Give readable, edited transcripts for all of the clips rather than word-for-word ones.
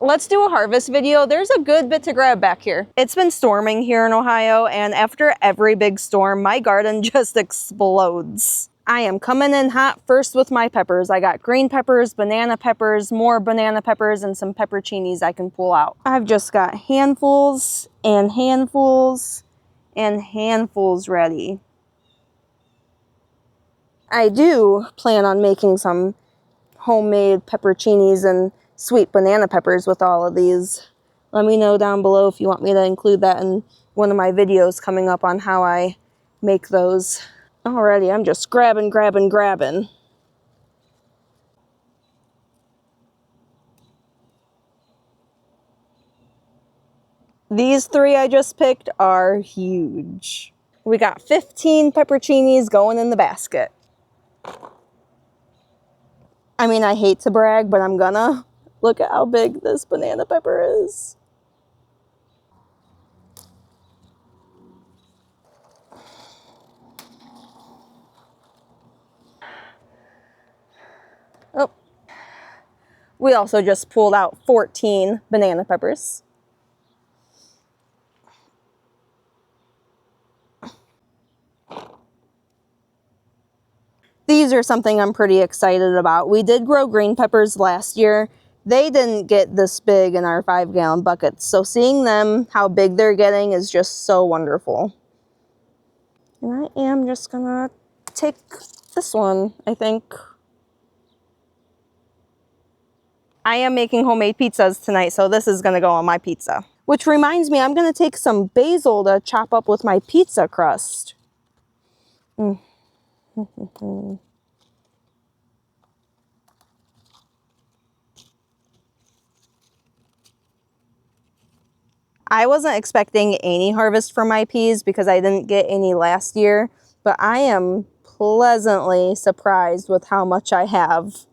Let's do a harvest video. There's a good bit to grab back here. It's been storming here in Ohio, and after every big storm, my garden just explodes. I am coming in hot first with my peppers. I got green peppers, banana peppers, more banana peppers, and some pepperoncinis I can pull out. I've just got handfuls and handfuls and handfuls ready. I do plan on making some homemade pepperoncinis and sweet banana peppers with all of these. Let me know down below if you want me to include that in one of my videos coming up on how I make those. Alrighty, I'm just grabbing. These 3 I just picked are huge. We got 15 pepperoncinis going in the basket. I mean, I hate to brag, but I'm gonna. Look at how big this banana pepper is. Oh. We also just pulled out 14 banana peppers. These are something I'm pretty excited about. We did grow green peppers last year. They didn't get this big in our 5-gallon buckets, so seeing them, how big they're getting, is just so wonderful. And I am just gonna take this one, I think. I am making homemade pizzas tonight, so this is gonna go on my pizza. Which reminds me, I'm gonna take some basil to chop up with my pizza crust. I wasn't expecting any harvest from my peas because I didn't get any last year, but I am pleasantly surprised with how much I have.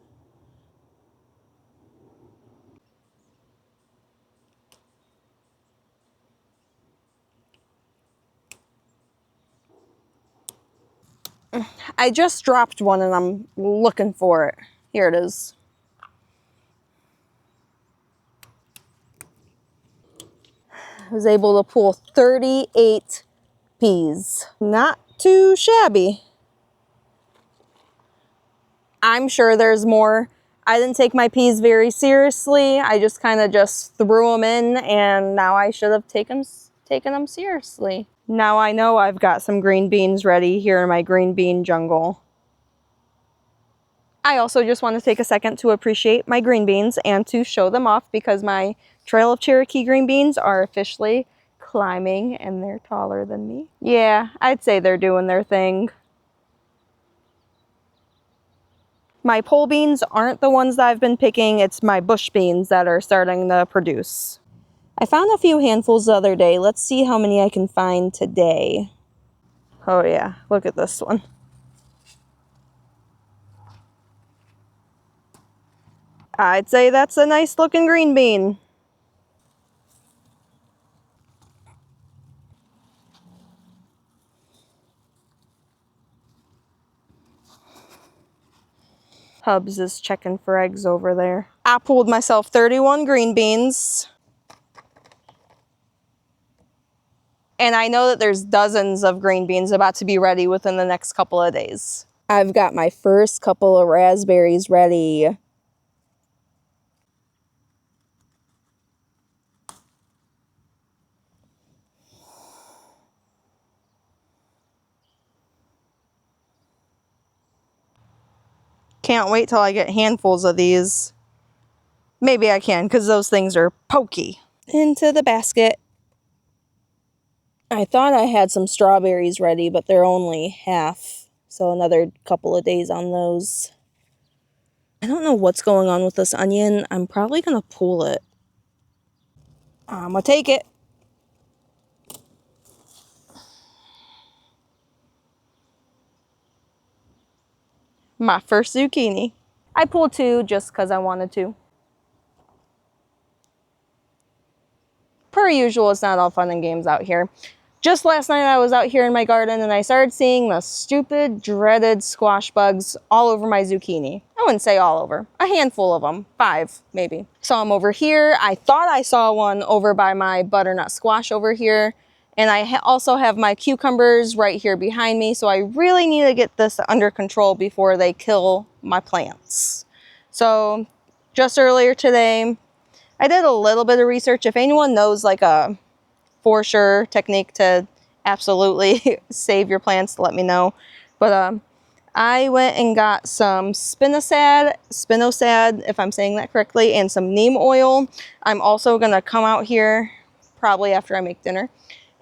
I just dropped one and I'm looking for it. Here it is. I was able to pull 38 peas. Not too shabby. I'm sure there's more. I didn't take my peas very seriously. I just kind of just threw them in, and now I should have taken them seriously. Now I know I've got some green beans ready here in my green bean jungle. I also just want to take a second to appreciate my green beans and to show them off because my Trail of Cherokee green beans are officially climbing and they're taller than me. Yeah, I'd say they're doing their thing. My pole beans aren't the ones that I've been picking, it's my bush beans that are starting to produce. I found a few handfuls the other day. Let's see how many I can find today. Oh yeah, look at this one. I'd say that's a nice looking green bean. Hubs is checking for eggs over there. I pulled myself 31 green beans. And I know that there's dozens of green beans about to be ready within the next couple of days. I've got my first couple of raspberries ready. Can't wait till I get handfuls of these. Maybe I can, because those things are pokey. Into the basket. I thought I had some strawberries ready, but they're only half. So another couple of days on those. I don't know what's going on with this onion. I'm probably going to pull it. I'm going to take it. My first zucchini. I pulled 2 just because I wanted to. Per usual, it's not all fun and games out here. Just last night I was out here in my garden and I started seeing the stupid, dreaded squash bugs all over my zucchini. I wouldn't say all over, a handful of them, 5 maybe. Saw them over here. I thought I saw one over by my butternut squash over here. And I also have my cucumbers right here behind me. So I really need to get this under control before they kill my plants. So just earlier today, I did a little bit of research. If anyone knows like a for sure technique to absolutely save your plants, let me know. But I went and got some spinosad, if I'm saying that correctly, and some neem oil. I'm also gonna come out here probably after I make dinner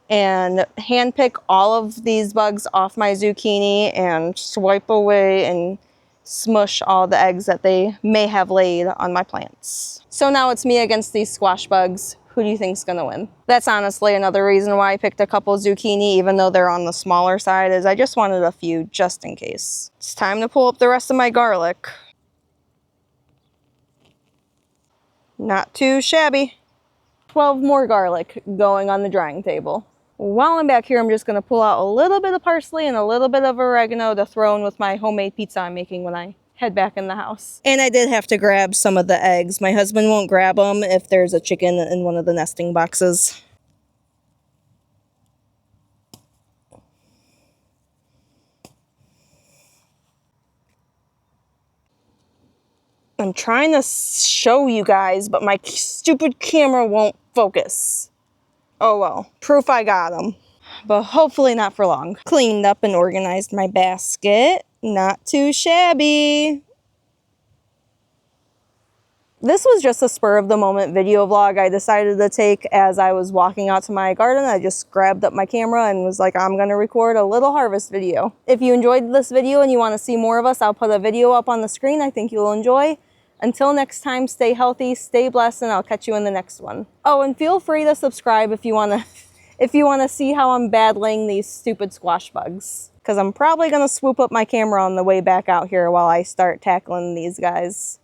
and hand pick all of these bugs off my zucchini and swipe away and smush all the eggs that they may have laid on my plants. So now it's me against these squash bugs. Who do you think's gonna win? That's honestly another reason why I picked a couple zucchini, even though they're on the smaller side, is I just wanted a few just in case. It's time to pull up the rest of my garlic. Not too shabby. 12 more garlic going on the drying table. While I'm back here, I'm just gonna pull out a little bit of parsley and a little bit of oregano to throw in with my homemade pizza I'm making when I head back in the house. And I did have to grab some of the eggs. My husband won't grab them if there's a chicken in one of the nesting boxes. I'm trying to show you guys, but my stupid camera won't focus. Oh well, proof I got them. But hopefully not for long. Cleaned up and organized my basket. Not too shabby. This was just a spur of the moment video vlog I decided to take as I was walking out to my garden. I just grabbed up my camera and was like, I'm gonna record a little harvest video. If you enjoyed this video and you wanna see more of us, I'll put a video up on the screen I think you'll enjoy. Until next time, stay healthy, stay blessed, and I'll catch you in the next one. Oh, and feel free to subscribe if you wanna see how I'm battling these stupid squash bugs. Because I'm probably gonna swoop up my camera on the way back out here while I start tackling these guys.